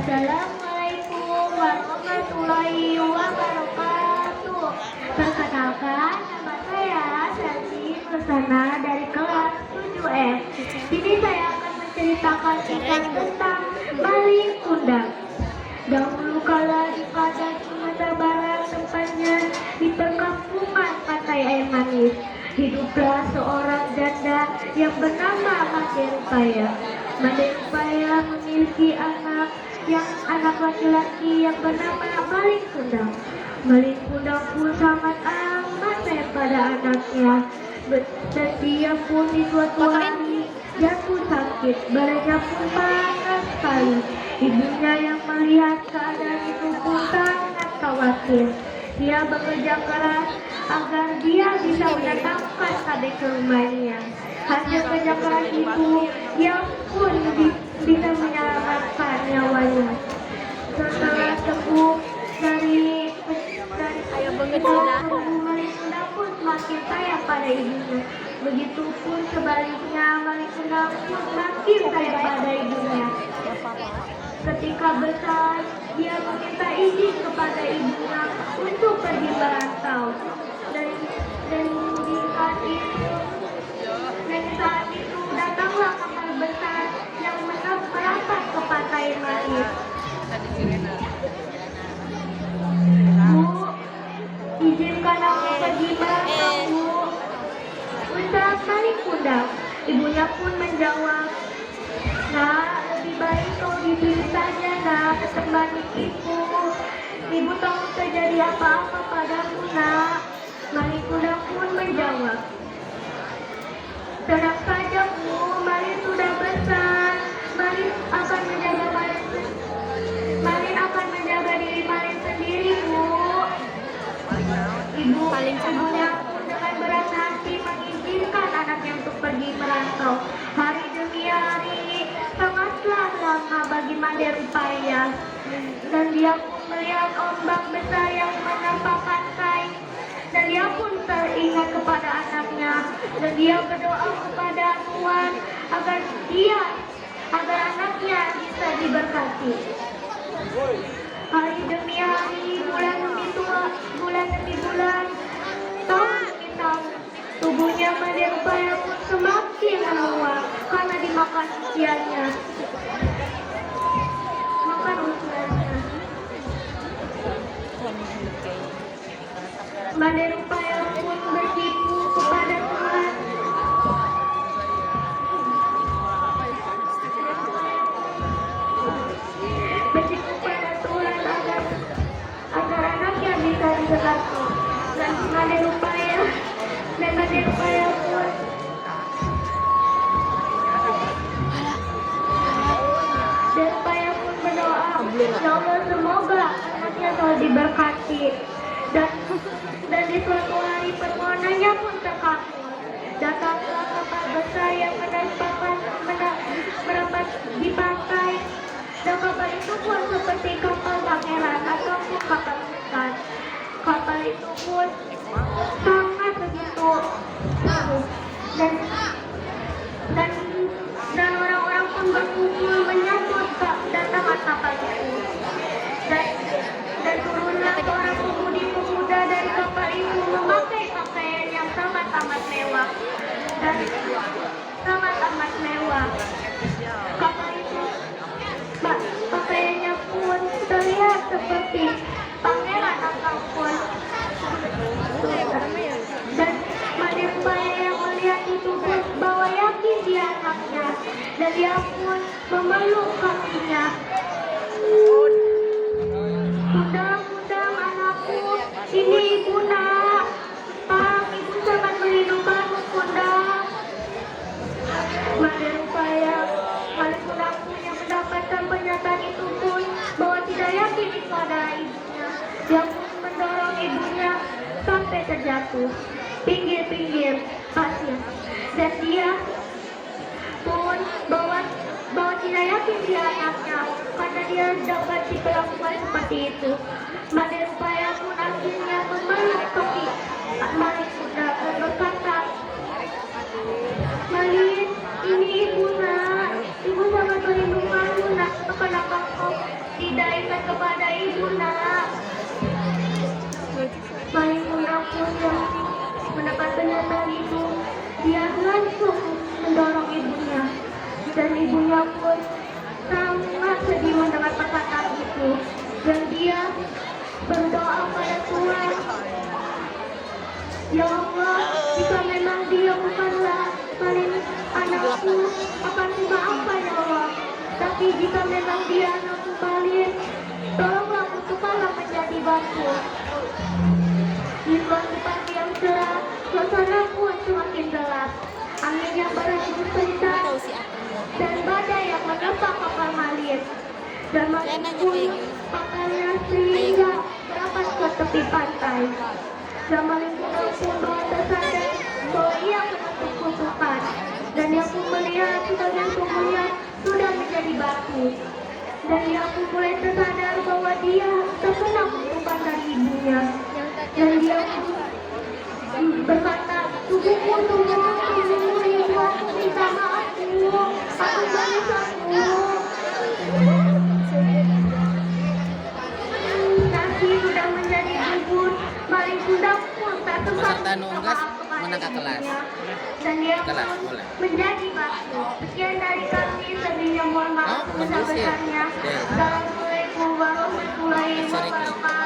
Assalamualaikum warahmatullahi wabarakatuh. Perkenalkan, nama saya Selvi Susana dari kelas 7F. Sini saya akan menceritakan tentang maling kundang. Dahulu kala di Padang Sumatera Barat, tempatnya di perkampungan Pantai Air Manis, hiduplah seorang janda yang bernama Made Rupaya. Made Rupaya memiliki anak laki-laki yang bernama Maling Kundang. Maling Kundang pun sangat amat sayang pada anaknya. Dan dia pun di suatu hari jatuh sakit, badannya pun panas sekali. Ibunya yang melihat keadaan itu pun sangat khawatir. Dia bekerja keras agar dia bisa mendatangkan Kade ke rumahnya. Hasil kerja keras itu, dia pun bisa menyelamatkan nyawanya. Setelah sembuh dari Maling Kundang pun semakin sayang pada ibunya. Begitupun sebaliknya, Maling Kundang pun semakin sayang pada ibunya. Ketika besar, dia meminta izin kepada ibunya untuk pergi merantau. Dan di saat itu datanglah kapal besar yang merapat ke pantai Manis. Bu, izinkan aku pergi merantau, Bu, ucap Maling Kundang. Ibunya pun menjawab, "Nak, lebih baik kau di sini saja, Nak, temani ibu. Ibu takut terjadi apa-apa padamu, Nak." Maling Kundang pun menjawab, "Tenang saja, Bu, Maling sudah besar. Maling akan menjaga diri Maling sendiri, Bu." Ibunya pun dengan berat hati mengizinkan anaknya untuk pergi merantau. Hari demi hari, sangatlah lama bagi Made Rupaya. Dan dia pun melihat ombak besar yang menerpa pantai. Dan dia pun teringat kepada anaknya. Dan dia berdoa kepada Tuhan agar anaknya bisa diberkati. Hari demi hari, bulan demi bulan, tahun demi tahun, tubuhnya Made Rupaya pun semakin menua karena dimakan usianya. Made Rupaya pun bersimpu kepada Tuhan. Bersimpu pada Tuhan agar anaknya bisa diberkati. Dan Made Rupaya pun berdoa, "Ya Allah, semoga anaknya selalu diberkati." Dan di suatu hari permohonannya pun terkabul. Datanglah kapal besar yang merapat di pantai. Dan kapal itu pun seperti kapal pangeran ataupun kapal sultan. Kapal itu pun sangat begitu dan orang-orang pun berkumpul menyambut kedatangan kapal itu. Dan turunlah seorang pemuda dari kapal itu memakai pakaian yang sangat amat mewah. Kapal itu, pakaiannya pun terlihat seperti pangeran ataupun. Dan Made Rupaya yang melihat itu pun bahwa yakin dia anaknya. Dan dia pun memeluk kakinya. "Kundang, anakku, ini ibu, Nak. Pak, ibu sangat merindukanmu, Kundang." Made Rupaya, Maling Kundang pun yang mendapatkan pernyataan itu pun bahwa tidak yakin itu adalah ibunya. Dia pun mendorong ibunya sampai terjatuh pinggir pasir. Dan dia pun bahwa tidak yakin dia anaknya karena dia dapat diperlakukan seperti itu. Made Rupaya pun akhirnya memeluk kaki Maling Kundang dan berkata, "Maling, ini ibu, Nak. Ibu sangat merindukanmu, Nak. Kenapa kau kepada ibu, nak. Paling Bunda pun yang mendapat pernyataan itu, dia langsung mendorong ibunya. Dan ibunya pun sangat sedih mendengar perkataan itu. Dan dia berdoa pada Tuhan, ya Allah, jika memang dia bukanlah paling anakku, akan kumaafkan ya Allah. Tapi jika memang dia anakku paling, tolonglah kutukanlah menjadi batu. Di tempat yang cerah, suasana pun semakin gelap. Angin yang berhembus kencang dan badai yang menerpa kapal Malin. Dan Malin pun kapalnya sehingga berapat ke tepi pantai. Dan Malin pun tersadar bahwa ia menutup kutukan. Dan dia pun melihat sebagian tubuhnya sudah menjadi batu. Dan dia pun mulai tersadar bahwa dia terkena kutukan dari ibunya. Dan dia pun berkata, tubuhku, ibu, aku minta maaf, ibu, aku balasanmu. Nasi sudah menjadi bubur, Malin sudah pun tak sempat Peserta nunggas menangkap kelas. Dan dia Kelas, pun boleh. menjadi batu. Sekian dari kami, sebelumnya mohon maaf sebesar-besarnya. Assalamualaikum warahmatullahi wabarakatuh.